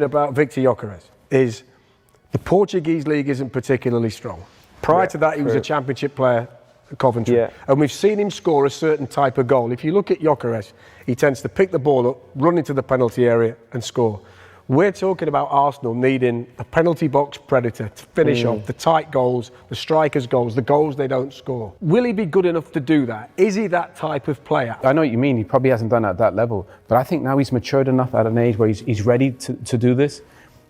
about Victor Gyokeres is the Portuguese league isn't particularly strong. Prior to that, he was a championship player at Coventry. And we've seen him score a certain type of goal. If you look at Gyokeres, he tends to pick the ball up, run into the penalty area and score. We're talking about Arsenal needing a penalty box predator to finish off the tight goals, the strikers' goals, the goals they don't score. Will he be good enough to do that? Is he that type of player? I know what you mean. He probably hasn't done it at that level. But I think now he's matured enough at an age where he's ready to do this.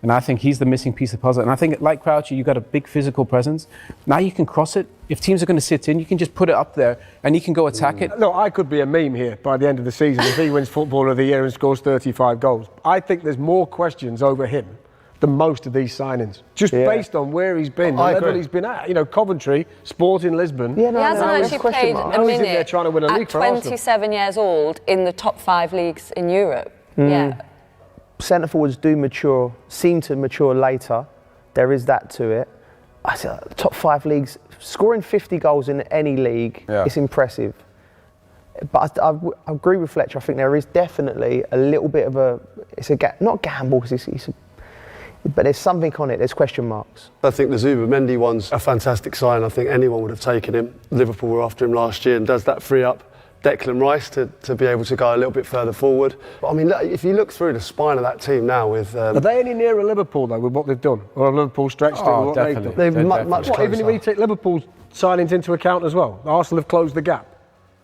And I think he's the missing piece of the puzzle. And I think, like Crouchy, you've got a big physical presence. Now you can cross it. If teams are going to sit in, you can just put it up there and he can go attack it. Look, I could be a meme here by the end of the season if he wins Footballer of the Year and scores 35 goals. I think there's more questions over him than most of these signings, just based on where he's been, the level he's been at. You know, Coventry, Sporting Lisbon. Yeah, no, he hasn't actually played a minute trying to win a league at for 27 years old in the top 5 leagues in Europe. Centre forwards do mature, seem to mature later. There is that to it. I said, top 5 leagues, scoring 50 goals in any league, it's impressive. But I agree with Fletcher. I think there is definitely a little bit of not gamble, because but there's something on it. There's question marks. I think the Zubimendi one's a fantastic sign. I think anyone would have taken him. Liverpool were after him last year, and does that free up Declan Rice to be able to go a little bit further forward. But I mean, if you look through the spine of that team now with... Are they any nearer Liverpool, though, with what they've done? Or have Liverpool stretched it with what they've done? They've much closer. Even if we take Liverpool's signings into account as well, Arsenal have closed the gap.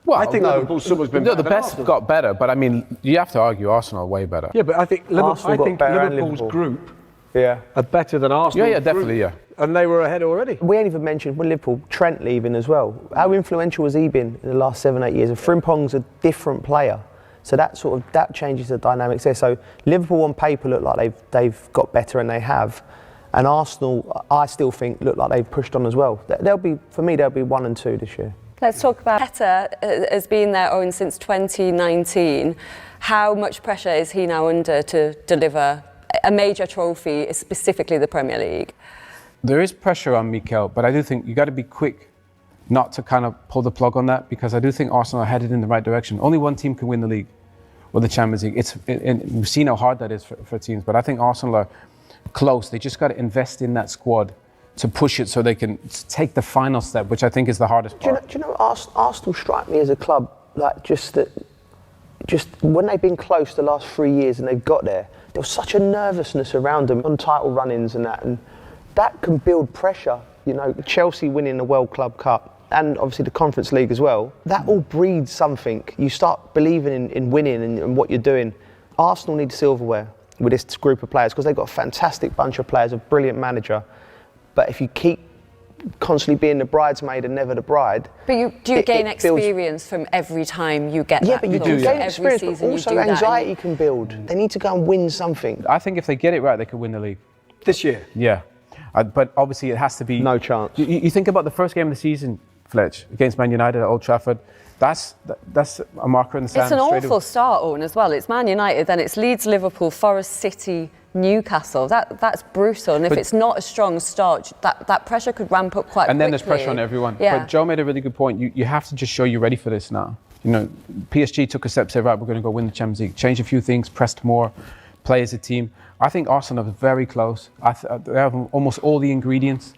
Well, I think Liverpool's summer's been better. The best got better, but I mean, you have to argue Arsenal are way better. Yeah, but I think Liverpool's group are better than Arsenal. Yeah, definitely, And they were ahead already. We ain't even mentioned Liverpool, Trent leaving as well. How influential has he been in the last 7-8 years? And Frimpong's a different player, so that changes the dynamics there. So Liverpool on paper look like they've got better, and they have. And Arsenal, I still think, look like they've pushed on as well. They'll be 1 and 2 this year. Let's talk about Petter has been their own since 2019. How much pressure is he now under to deliver a major trophy, specifically the Premier League? There is pressure on Mikel, but I do think you got to be quick not to kind of pull the plug on that, because I do think Arsenal are headed in the right direction. Only one team can win the league, or the Champions League. And we've seen how hard that is for teams, but I think Arsenal are close. They just got to invest in that squad to push it so they can take the final step, which I think is the hardest part. Do you know Arsenal strike me as a club, like just when they've been close the last 3 years and they've got there was such a nervousness around them on title run-ins and that can build pressure. You know, Chelsea winning the World Club Cup and obviously the Conference League as well, that all breeds something. You start believing in winning and what you're doing. Arsenal need silverware with this group of players because they've got a fantastic bunch of players, a brilliant manager. But if you keep constantly being the bridesmaid and never the bride... But do you gain experience from every time you get that? Yeah, but you do gain every experience, season but also anxiety can build. They need to go and win something. I think if they get it right, they could win the league. This year? Yeah. But obviously it has to be... No chance. You think about the first game of the season, Fletch, against Man United at Old Trafford. That's a marker in the sand. It's an awful start, Owen, as well. It's Man United, then it's Leeds, Liverpool, Forest City, Newcastle. That's brutal. And if it's not a strong start, that pressure could ramp up quite quickly. And then there's pressure on everyone. Yeah. But Joe made a really good point. You have to just show you're ready for this now. You know, PSG took a step, said, right, we're going to go win the Champions League. Change a few things, pressed more, play as a team. I think Arsenal are very close. They have almost all the ingredients.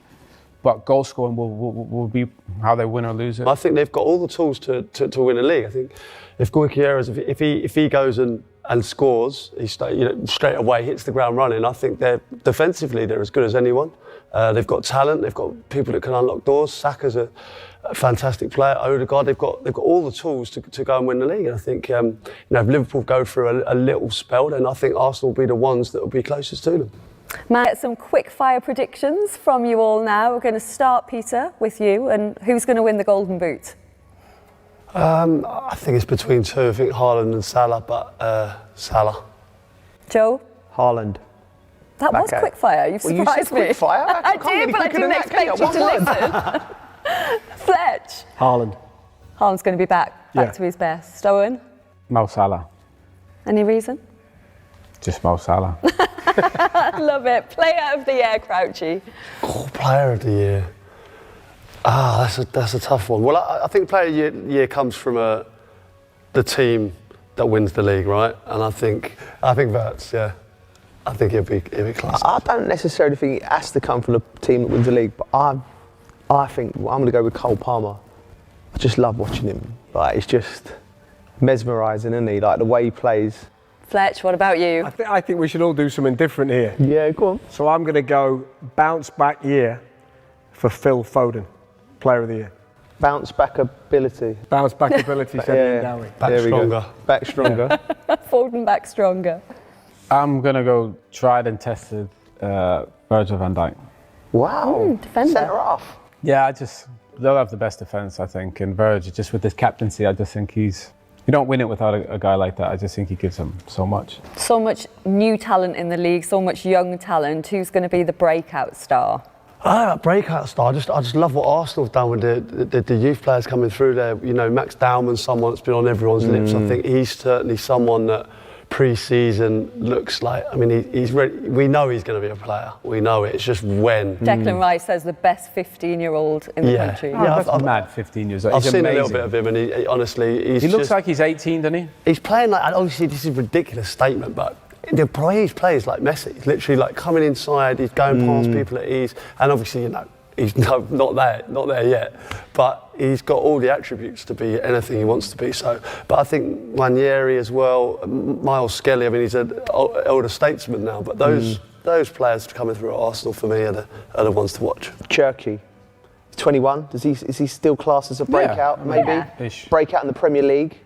But goal scoring will be how they win or lose it. I think they've got all the tools to win a league. I think if gyokeres, if he goes and scores, he straight away hits the ground running. I think they're defensively they're as good as anyone. They've got talent. They've got people that can unlock doors. Saka's a fantastic player. Odegaard. They've got all the tools to go and win the league. And I think if Liverpool go through a little spell, then I think Arsenal will be the ones that will be closest to them. Matt, some quick fire predictions from you all now. We're going to start, Peter, with you. And who's going to win the Golden Boot? I think it's between two. I think Haaland and Salah, but Salah. Joe? Haaland. That was quick fire. You've surprised you said me. Quick fire? I did, but I didn't expect you to listen. Fletch? Haaland. Haaland's going to be back to his best. Owen? Mo Salah. Any reason? Just Mo Salah. Love it. Player of the year, Crouchy. Oh, player of the year. That's a tough one. Well, I think player of the year comes from the team that wins the league, right? And I think Wirtz, yeah. I think he'll be class. I don't necessarily think it has to come from the team that wins the league, but I think I'm going to go with Cole Palmer. I just love watching him. Like, it's just mesmerising, isn't he? Like the way he plays. Fletch, what about you? I think we should all do something different here. Yeah, go on. So I'm going to go bounce back year for Phil Foden, Player of the Year. Bounce back ability. Bounce back ability, said Ian Dowie. Back stronger. Back stronger. Foden back stronger. I'm going to go tried and tested Virgil van Dijk. Wow. Defender. Centre half. Yeah, they'll have the best defence, I think. And Virgil, just with his captaincy, I just think you don't win it without a guy like that. I just think he gives them so much. So much new talent in the league, so much young talent. Who's going to be the breakout star? Breakout star. I just love what Arsenal have done with the youth players coming through there. You know, Max Dowman's someone that's been on everyone's lips. I think he's certainly someone that pre-season looks like. I mean, he's ready. We know he's going to be a player. We know it. It's just when. Declan Rice says the best 15-year-old in the country. Yeah, that's mad. 15 years old. I've He's seen amazing. a little bit of him, and he honestly, He looks like he's 18, doesn't he? he's playing like. And obviously, this is a ridiculous statement, but the way he plays like Messi. He's literally like coming inside. He's going past people at ease, and obviously, you know, he's not there yet. But he's got all the attributes to be anything he wants to be. So, but I think Ranieri as well, Miles Skelly. I mean, he's an older statesman now. But those players coming through at Arsenal for me are the ones to watch. Cherky. 21. Is he still classed as a breakout? Maybe. Yeah. Breakout in the Premier League.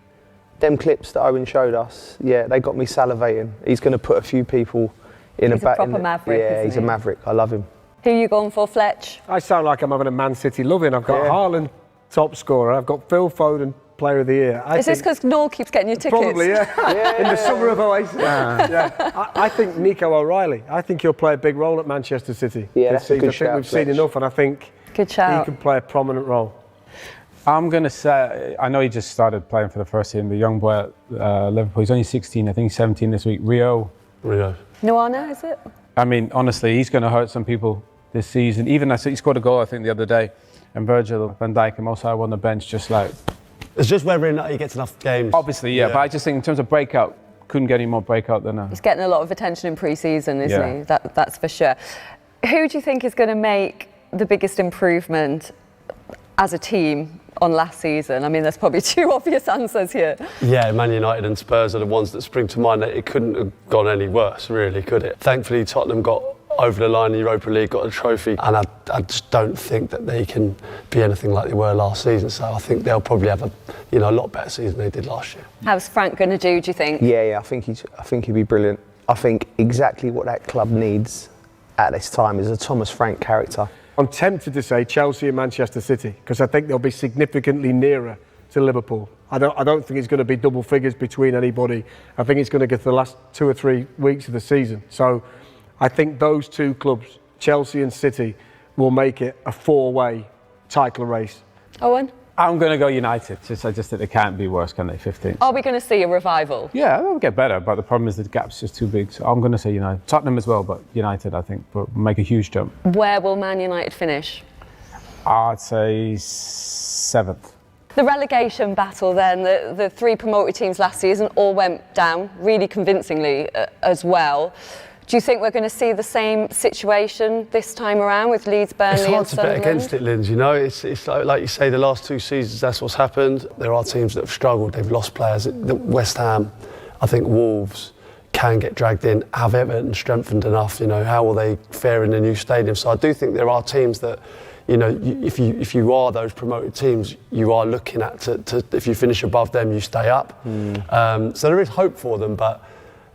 Them clips that Owen showed us, yeah, they got me salivating. He's going to put a few people in He's a proper maverick, yeah, isn't he's he? a maverick. I love him. Who are you going for, Fletch? I sound like I'm having a Man City loving. I've got Haaland, top scorer. I've got Phil Foden, Player of the Year. Is this because Noel keeps getting your tickets? Probably, yeah. In the summer of Oasis. I think Nico O'Reilly. I think he'll play a big role at Manchester City. Yeah, this that's a season. good I think shout, we've seen Fletch. enough, and I think Good shout. he can play a prominent role. I'm going to say, I know he just started playing for the first team, the young boy at Liverpool. He's only 16, I think he's 17 this week. Rio. Noana, is it? I mean, honestly, he's going to hurt some people this season. Even he scored a goal, I think, the other day. And Virgil van Dijk and Mo Salah on the bench, just like... It's just whether or not he gets enough games. Obviously, yeah. But I just think in terms of breakout, couldn't get any more breakout than He's getting a lot of attention in pre-season, isn't Yeah. he? That's for sure. Who do you think is going to make the biggest improvement as a team on last season? I mean, there's probably two obvious answers here. Yeah, Man United and Spurs are the ones that spring to mind. It couldn't have gone any worse, really, could it? Thankfully, Tottenham got over the line in the Europa League, got a trophy, and I just don't think that they can be anything like they were last season. So I think they'll probably have a lot better season than they did last year. How's Frank going to do you think? Yeah, I think he'd be brilliant. I think exactly what that club needs at this time is a Thomas Frank character. I'm tempted to say Chelsea and Manchester City because I think they'll be significantly nearer to Liverpool. I don't think it's going to be double figures between anybody. I think it's going to get to the last 2 or 3 weeks of the season. So I think those two clubs, Chelsea and City, will make it a 4-way title race. Owen? I'm going to go United. I just think they can't be worse, can they? 15. Are we going to see a revival? Yeah, they'll get better, but the problem is the gap's just too big. So I'm going to say United. Tottenham as well, but United, I think, will make a huge jump. Where will Man United finish? I'd say 7th. The relegation battle then, the 3 promoted teams last season all went down really convincingly as well. Do you think we're going to see the same situation this time around with Leeds, Burnley and Sunderland? It's hard to bet against it, Linz, you know. It's like you say, the last 2 seasons, that's what's happened. There are teams that have struggled. They've lost players. West Ham, I think Wolves can get dragged in. Have Everton strengthened enough? You know, how will they fare in the new stadium? So I do think there are teams that, you know, if you are those promoted teams, you are looking at to if you finish above them, you stay up. So there is hope for them, but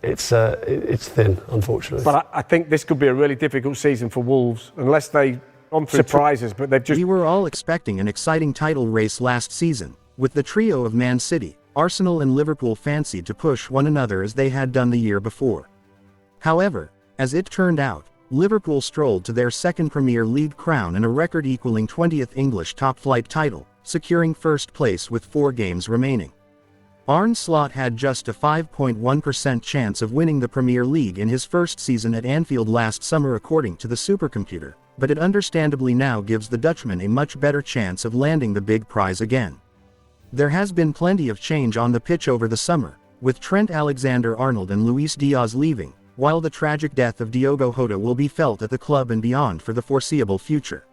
it's thin, unfortunately. But I think this could be a really difficult season for Wolves, unless they surprise us, but they've just... We were all expecting an exciting title race last season, with the trio of Man City, Arsenal and Liverpool fancied to push one another as they had done the year before. However, as it turned out, Liverpool strolled to their second Premier League crown and a record-equaling 20th English top-flight title, securing first place with 4 games remaining. Arne Slot had just a 5.1% chance of winning the Premier League in his first season at Anfield last summer according to the supercomputer, but it understandably now gives the Dutchman a much better chance of landing the big prize again. There has been plenty of change on the pitch over the summer, with Trent Alexander-Arnold and Luis Diaz leaving, while the tragic death of Diogo Jota will be felt at the club and beyond for the foreseeable future.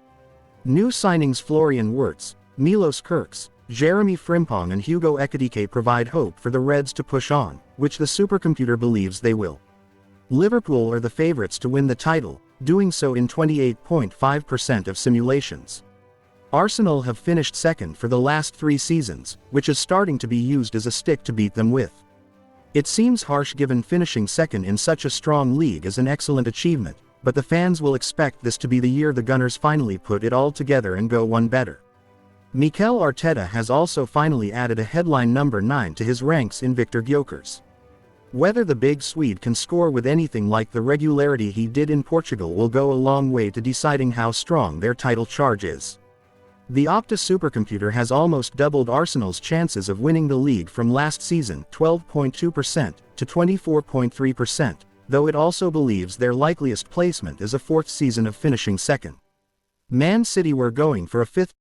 New signings Florian Wirtz, Milos Kerkez, Jeremy Frimpong and Hugo Ekitike provide hope for the Reds to push on, which the supercomputer believes they will. Liverpool are the favourites to win the title, doing so in 28.5% of simulations. Arsenal have finished second for the last 3 seasons, which is starting to be used as a stick to beat them with. It seems harsh given finishing second in such a strong league is an excellent achievement, but the fans will expect this to be the year the Gunners finally put it all together and go one better. Mikel Arteta has also finally added a headline number 9 to his ranks in Victor Gyokeres. Whether the big Swede can score with anything like the regularity he did in Portugal will go a long way to deciding how strong their title charge is. The Opta supercomputer has almost doubled Arsenal's chances of winning the league from last season 12.2% to 24.3%, though it also believes their likeliest placement is a 4th season of finishing second. Man City were going for a 5th